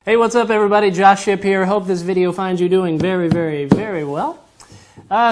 Hey, what's up everybody? Josh Ship here. Hope this video finds you doing very well.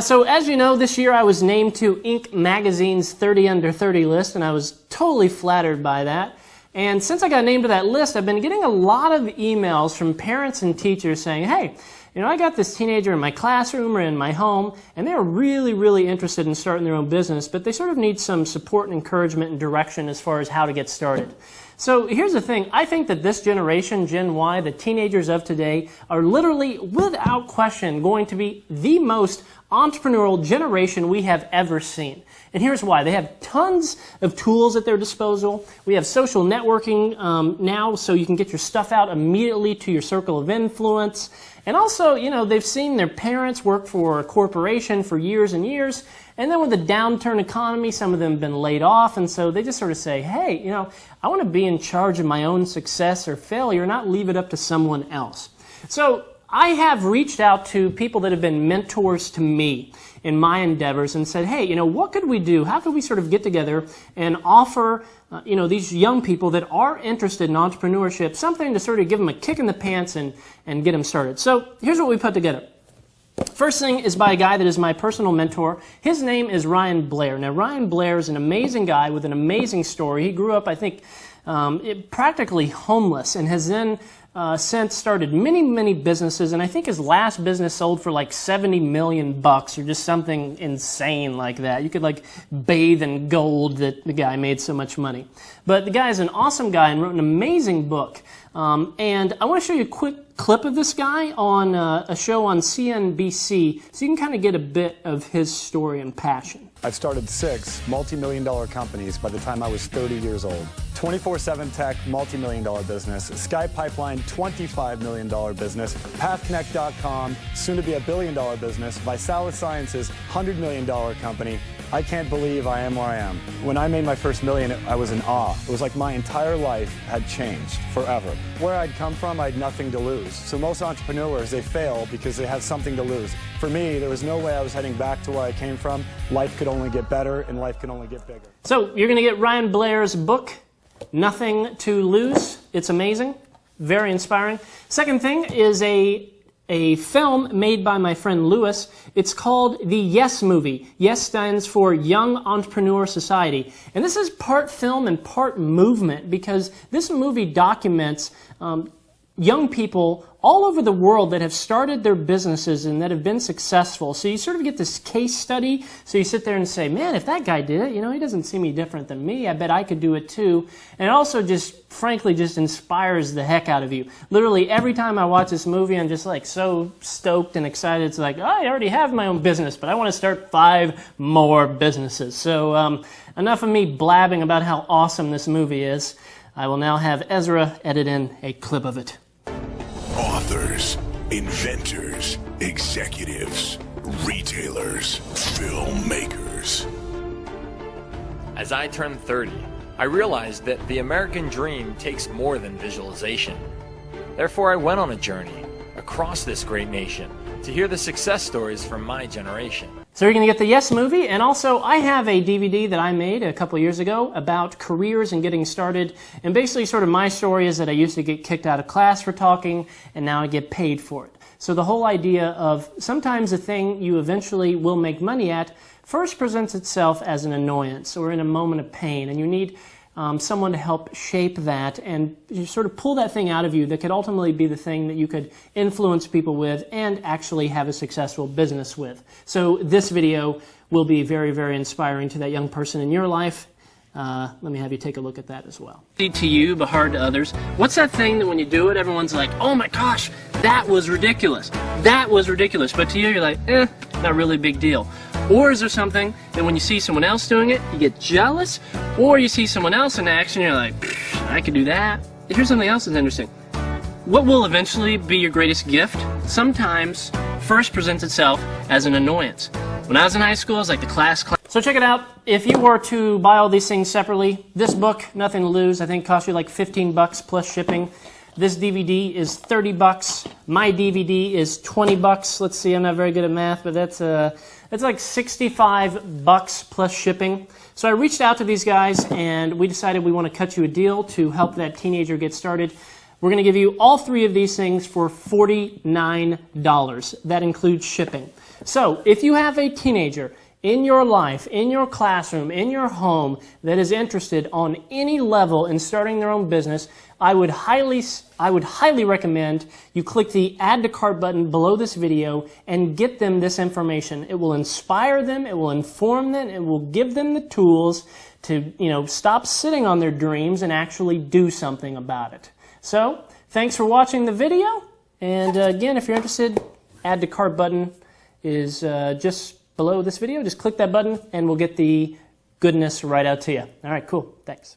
So as you know, this year I was named to Inc. magazine's 30 Under 30 list, and I was totally flattered by that. And since I got named to that list, I've been getting a lot of emails from parents and teachers saying, hey, you know, I got this teenager in my classroom or in my home, and they're really interested in starting their own business, but they sort of need some support and encouragement and direction as far as how to get started. So here's the thing. I think that this generation, Gen Y, the teenagers of today, are literally, without question, going to be the most entrepreneurial generation we have ever seen. And here's why. They have tons of tools at their disposal. We have social networking now, so you can get your stuff out immediately to your circle of influence. And also, you know, they've seen their parents work for a corporation for years and years. And then with the downturn economy, some of them have been laid off. And so they just sort of say, hey, you know, I want to be in charge of my own success or failure, not leave it up to someone else. So I have reached out to people that have been mentors to me in my endeavors and said, hey, you know, what could we do? How could we sort of get together and offer, you know, these young people that are interested in entrepreneurship something to sort of give them a kick in the pants and get them started. So here's what we put together. First thing is by a guy that is my personal mentor. His name is Ryan Blair. Now, Ryan Blair is an amazing guy with an amazing story. He grew up, I think, practically homeless and has then since started many businesses, and I think his last business sold for like $70 million or just something insane like that. You could like bathe in gold that the guy made so much money. But the guy is an awesome guy and wrote an amazing book. And I want to show you a quick clip of this guy on a show on CNBC so you can kind of get a bit of his story and passion. I've started 6 multi-million-dollar companies by the time I was 30 years old. 24/7 Tech, multi-million-dollar business. Sky Pipeline, $25 million business. PathConnect.com, soon to be $1 billion business. Visalis Sciences, $100 million company. I can't believe I am where I am. When I made my first million, I was in awe. It was like my entire life had changed forever. Where I'd come from, I had nothing to lose. So most entrepreneurs, they fail because they have something to lose. For me, there was no way I was heading back to where I came from. Life could only get better, and life could only get bigger. So you're going to get Ryan Blair's book, Nothing to Lose. It's amazing, very inspiring. Second thing is a film made by my friend Lewis. It's called the Yes Movie. Yes stands for Young Entrepreneur Society. And this is part film and part movement because this movie documents young people all over the world that have started their businesses and that have been successful. So you sort of get this case study. So you sit there and say, man, if that guy did it, you know, he doesn't seem any different than me. I bet I could do it too. And it also just, frankly, just inspires the heck out of you. Literally, every time I watch this movie, I'm just like so stoked and excited. It's like, oh, I already have my own business, but I want to start 5 more businesses. So enough of me blabbing about how awesome this movie is. I will now have Ezra edit in a clip of it. Authors, inventors, executives, retailers, filmmakers. As I turned 30, I realized that the American dream takes more than visualization. Therefore, I went on a journey across this great nation to hear the success stories from my generation. So you're going to get the Yes Movie, and also I have a DVD that I made a couple years ago about careers and getting started, and basically sort of my story is that I used to get kicked out of class for talking, and now I get paid for it. So the whole idea of sometimes the thing you eventually will make money at first presents itself as an annoyance or in a moment of pain, and you need someone to help shape that and you sort of pull that thing out of you that could ultimately be the thing that you could influence people with and actually have a successful business with. So this video will be very inspiring to that young person in your life. Let me have you take a look at that as well. To you, but hard to others. What's that thing that when you do it, everyone's like, oh my gosh, that was ridiculous. That was ridiculous. But to you, you're like, not really a big deal. Or is there something that when you see someone else doing it, you get jealous? Or you see someone else in action, you're like, I could do that. Here's something else that's interesting. What will eventually be your greatest gift sometimes first presents itself as an annoyance. When I was in high school, it was like the class. So check it out. If you were to buy all these things separately, this book, Nothing to Lose, I think cost you like $15 plus shipping. This DVD is $30. My DVD is $20. Let's see, I'm not very good at math, but that's like $65 plus shipping. So I reached out to these guys and we decided we want to cut you a deal to help that teenager get started. we're going to give you all 3 of these things for $49. That includes shipping. So if you have a teenager in your life, in your classroom, in your home that is interested on any level in starting their own business, I would highly recommend you click the Add to Cart button below this video and get them this information. It will inspire them, it will inform them, it will give them the tools to, stop sitting on their dreams and actually do something about it. So, thanks for watching the video, and again, if you're interested, Add to Cart button is just below this video. Just click that button and we'll get the goodness right out to you. All right, cool. Thanks.